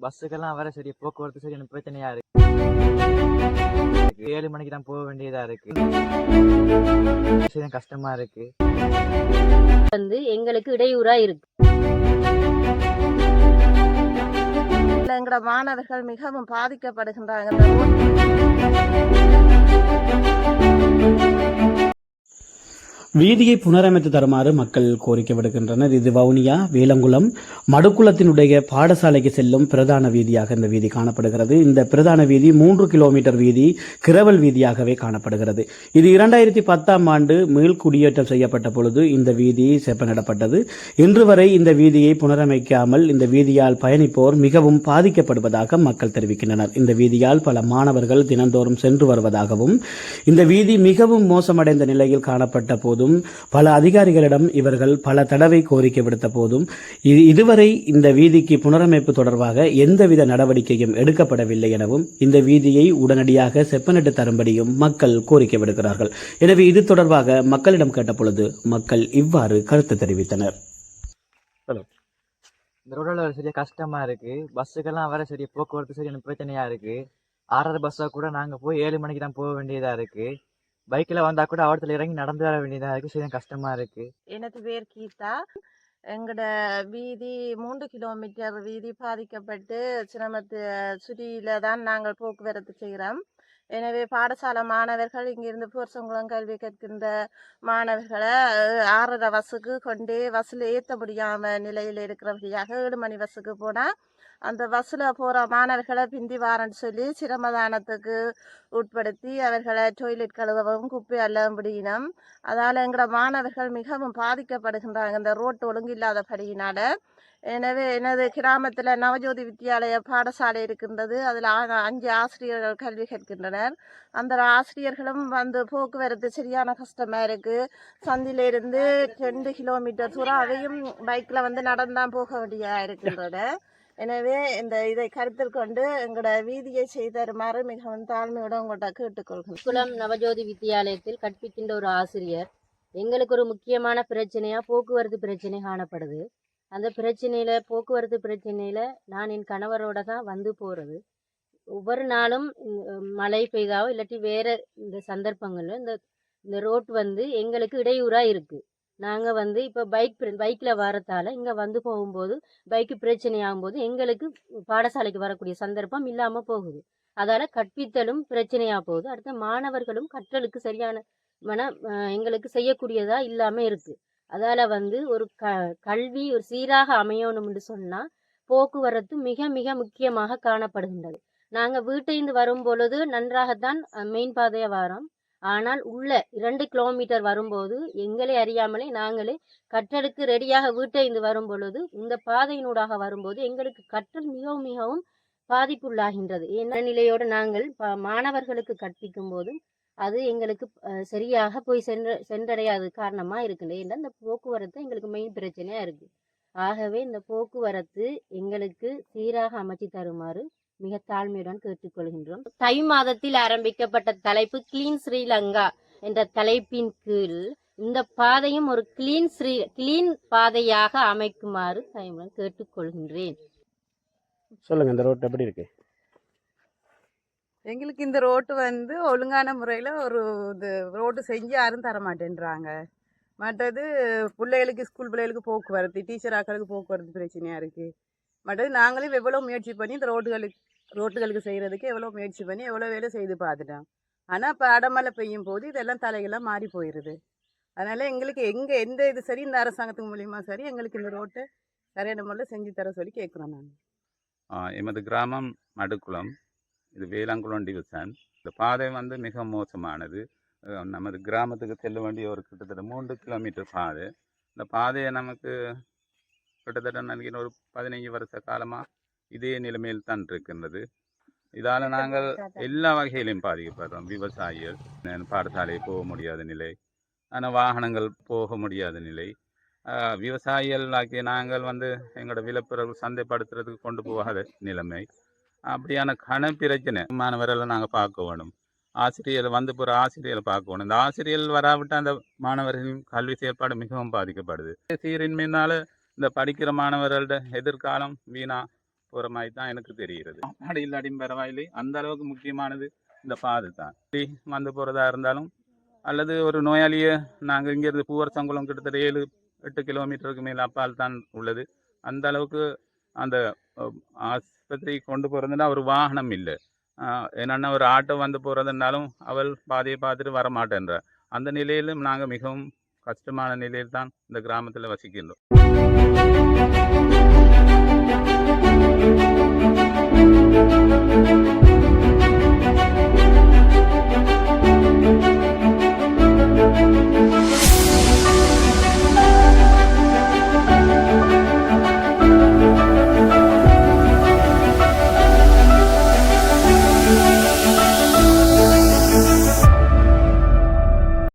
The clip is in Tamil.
பஸ்ஸுக்கெல்லாம் வர சரி, போக்குவரத்து சரி எனக்கு பிரச்சனையா இருக்கு. 7 மணிக்கு தான் போக வேண்டியதா இருக்கு. விஷயம் கஷ்டமா இருக்கு. எங்களுக்கு இடையூறா இருக்கு. எங்களோட மாணவர்கள் மிகவும் பாதிக்கப்படுகின்றாங்க. வீதியை புனரமைத்து தருமாறு மக்கள் கோரிக்கை விடுக்கின்றனர். இது வவுனியா வேலங்குளம் மடுக்குளத்தினுடைய பாடசாலைக்கு செல்லும் பிரதான வீதியாக இந்த வீதி காணப்படுகிறது. இந்த பிரதான வீதி 3 கிலோமீட்டர் வீதி கிரவல் வீதியாகவே காணப்படுகிறது. இது 2010ஆம் ஆண்டு மீள் குடியேற்றம் செய்யப்பட்ட பொழுது இந்த வீதி செப்பனிடப்பட்டது. இன்று வரை இந்த வீதியை புனரமைக்காமல் இந்த வீதியால் பயணிப்போர் மிகவும் பாதிக்கப்படுவதாக மக்கள் தெரிவிக்கின்றனர். இந்த வீதியால் பல மாணவர்கள் தினந்தோறும் சென்று வருவதாகவும் இந்த வீதி மிகவும் மோசமடைந்த நிலையில் காணப்பட்ட போதும் பல அதிகாரிகளிடம் இவர்கள் பல தடவை கோரிக்கை விடுத்த போதும் இதுவரை இந்த வீதிக்கு புனரமைப்பு தொடர்பாக எந்தவித நடவடிக்கையும் எடுக்கப்படவில்லை எனவும் இந்த வீதியை உடனடியாக செப்பனிட்டு தரும்படியும் மக்கள் கோரிக்கை விடுக்கிறார்கள். எனவே இது தொடர்பாக மக்களிடம் கேட்ட பொழுது மக்கள் இவ்வாறு கருத்து தெரிவித்தனர். இந்த ரோடில் சரியா கஷ்டமா இருக்கு. பஸ்ஸுக்கெல்லாம் வர சரி, போக்குவரத்து சரி எனக்கு பிரச்சனையா இருக்கு. 6:30 பஸ்ஸா கூட நாங்க போய் 7 மணிக்கு தான் போக வேண்டியதா இருக்கு. பைக்ல வந்தா கூட அவடத்துல இறங்கி நடந்து வர வேண்டியதா இருக்கு. சரி கஷ்டமா இருக்கு. எனக்கு பேர் கீதா. எங்களோட வீதி 3 கிலோமீட்டர் வீதி பாதிக்கப்பட்டு சிரமத்து சுற்றியில தான் நாங்கள் போக்குவரத்து செய்கிறோம். எனவே பாடசாலை மாணவர்கள் இங்கிருந்து பூர்சங்குளம் கல்வி கற்கின்ற மாணவர்களை 6:30 பஸ்ஸுக்கு கொண்டு பஸ்ஸில் ஏற்ற முடியாம நிலையில் இருக்கிறபடியாக 7 மணி பஸ்ஸுக்கு போனால் அந்த பஸ்ஸில் போகிற மாணவர்களை பிந்தி வாரன்னு சொல்லி சிரமதானத்துக்கு உட்படுத்தி அவர்களை டொய்லெட் கழுவவும் குப்பை அள்ளவும் முடியினோம். அதால் எங்களோட மாணவர்கள் மிகவும் பாதிக்கப்படுகின்றாங்க இந்த ரோட்டு ஒழுங்கு இல்லாதபடியினால. எனவே எனது கிராமத்தில் நவஜோதி வித்தியாலய பாடசாலை இருக்கின்றது. அதில் 5 ஆசிரியர்கள் கல்வி கற்கின்றனர். அந்த ஆசிரியர்களும் வந்து போக்குவரத்து சரியான கஷ்டமாக இருக்குது. சந்திலிருந்து 2 கிலோமீட்டர் தூரம் அதையும் பைக்கில் வந்து நடந்தான் போக வேண்டியதாக இருக்கின்றன. எனவே இதை கருத்தில் கொண்டு எங்களோட வீதியை செய்தருமாறு மிகவும் தாழ்மையுடன் உங்கள்கிட்ட கேட்டுக்கொள்கிறேன். குளம் நவஜோதி வித்தியாலயத்தில் கற்பிக்கின்ற ஒரு ஆசிரியர், எங்களுக்கு ஒரு முக்கியமான பிரச்சனையா போக்குவரத்து பிரச்சனை காணப்படுது. அந்த போக்குவரத்து பிரச்சனையில நான் என் கணவரோட தான் வந்து போறது. ஒவ்வொரு நாளும் மழை பெய்தாவோ இல்லாட்டி வேற இந்த சந்தர்ப்பங்கள்ல இந்த ரோட் வந்து எங்களுக்கு இடையூறா இருக்கு. நாங்கள் வந்து இப்போ பைக்கில் வரத்தால் இங்கே வந்து போகும்போது பைக்கு பிரச்சனை ஆகும்போது எங்களுக்கு பாடசாலைக்கு வரக்கூடிய சந்தர்ப்பம் இல்லாமல் போகுது. அதால் கற்பித்தலும் பிரச்சனையாக போகுது. அடுத்த மாணவர்களும் கற்றலுக்கு சரியான எங்களுக்கு செய்யக்கூடியதாக இல்லாமல் இருக்குது. அதால் வந்து ஒரு கல்வி ஒரு சீராக அமையணும்னு சொன்னால் போக்குவரத்து மிக மிக முக்கியமாக காணப்படுகின்றது. நாங்கள் வீட்டிலிருந்து வரும் பொழுது நன்றாகத்தான் மெயின் பாதையாக வரோம். ஆனால் உள்ள 2 கிலோமீட்டர் வரும்போது எங்களை அறியாமலே நாங்களே கற்றலுக்கு ரெடியாக வீட்டிலிருந்து வரும் பொழுது இந்த பாதையினூடாக வரும்போது எங்களுக்கு கற்றல் மிகவும் மிகவும் பாதிப்புள்ளாகின்றது. என்ன நிலையோடு நாங்கள் மாணவர்களுக்கு கற்பிக்கும் போது அது எங்களுக்கு சரியாக போய் சென்றடையாத காரணமா இருக்கின்றது. ஏன்னா இந்த போக்குவரத்து எங்களுக்கு மெயின் பிரச்சனையா இருக்கு. ஆகவே இந்த போக்குவரத்து எங்களுக்கு சீராக அமைச்சு தருமாறு மிக தாழ்மையுடன் கேட்டுக்கொள்கின்றோம். தை மாதத்தில் ஆரம்பிக்கப்பட்ட தலைப்பு கிளீன் ஸ்ரீலங்கா என்ற தலைப்பின் கீழ் இந்த பாதையும் ஒரு கிளீன் பாதையாக அமைக்குமாறு தாழ்மையுடன் கேட்டுக்கொள்கின்றேன். சொல்லுங்க, இந்த ரோட் எப்படி இருக்கு? எங்களுக்கு இந்த ரோட்டு வந்து ஒழுங்கான முறையில் ஒரு ரோட்டு செஞ்சு யாரும் தர மாட்டேன்றாங்க. மற்றது பிள்ளைகளுக்கு ஸ்கூல் பிள்ளைகளுக்கு போக்குவரத்து, டீச்சர் ஆக்களுக்கு போக்குவரத்து பிரச்சனையாக இருக்குது. மற்றது நாங்களும் எவ்வளோ முயற்சி பண்ணி இந்த ரோட்டுகளுக்கு செய்கிறதுக்கு எவ்வளோ முயற்சி பண்ணி எவ்வளோ வேலை செய்து பார்த்துட்டோம். ஆனால் இப்போ அடமழை பெய்யும் போது இதெல்லாம் தலைகளாக மாறி போயிடுது. அதனால் எங்களுக்கு எந்த இது சரி இந்த அரசாங்கத்துக்கு மூலியமாக சரி எங்களுக்கு இந்த ரோட்டை சரியான முறையில் செஞ்சு தர சொல்லி கேட்குறோம். நாங்கள் எமது கிராமம் மடுக்குளம், இது வேளாங்குளம் டிவிஷன். இந்த பாதை வந்து மிக மோசமானது. நமது கிராமத்துக்கு செல்ல வேண்டிய ஒரு கிட்டத்தட்ட 3 கிலோமீட்டர் பாதை. இந்த பாதையை நமக்கு கிட்டத்தட்ட நினைக்கிற ஒரு 15 வருஷ காலமாக இதே நிலைமையில் தான் இருக்கின்றது. இதால் நாங்கள் எல்லா வகையிலையும் பாதிக்கப்படுறோம். விவசாயிகள் பாடசாலை போக முடியாத நிலை, ஆனால் வாகனங்கள் போக முடியாத நிலை. விவசாயிகள் ஆகிய நாங்கள் வந்து எங்களோட விளைபொருள் சந்தைப்படுத்துறதுக்கு கொண்டு போகாத நிலைமை. அப்படியான பிரச்சனை மாணவர்களை நாங்கள் பார்க்க வேணும். ஆசிரியர்கள் வந்து போகிற ஆசிரியர்களை பார்க்க வேணும். இந்த ஆசிரியர்கள் வராவிட்டால் அந்த மாணவர்களின் கல்வி செயல்பாடு மிகவும் பாதிக்கப்படுது. சீரின்மையினால இந்த படிக்கிற மாணவர்களோட எதிர்காலம் வீணா போகிற மாதிரி தான் எனக்கு தெரிகிறது. சாப்பாடு இல்லாட்டியும் பரவாயில்லை, அந்த அளவுக்கு முக்கியமானது இந்த பாதை தான். வந்து போகிறதா இருந்தாலும் அல்லது ஒரு நோயாளியை நாங்கள் இங்கேருந்து பூவரசங்குளம் கிட்டத்தட்ட 7-8 கிலோமீட்டருக்கு மேல் அப்பால் தான் உள்ளது. அந்த அளவுக்கு அந்த ஆஸ்பத்திரி கொண்டு போகிறதுனா ஒரு வாகனம் இல்லை. என்னென்னா ஒரு ஆட்டோ வந்து போகிறதுனாலும் அவள் பாதையை பார்த்துட்டு வரமாட்டேன்ற அந்த நிலையிலும் நாங்கள் மிகவும் கஷ்டமான நிலையில் தான் இந்த கிராமத்தில் வசிக்கின்றோம்.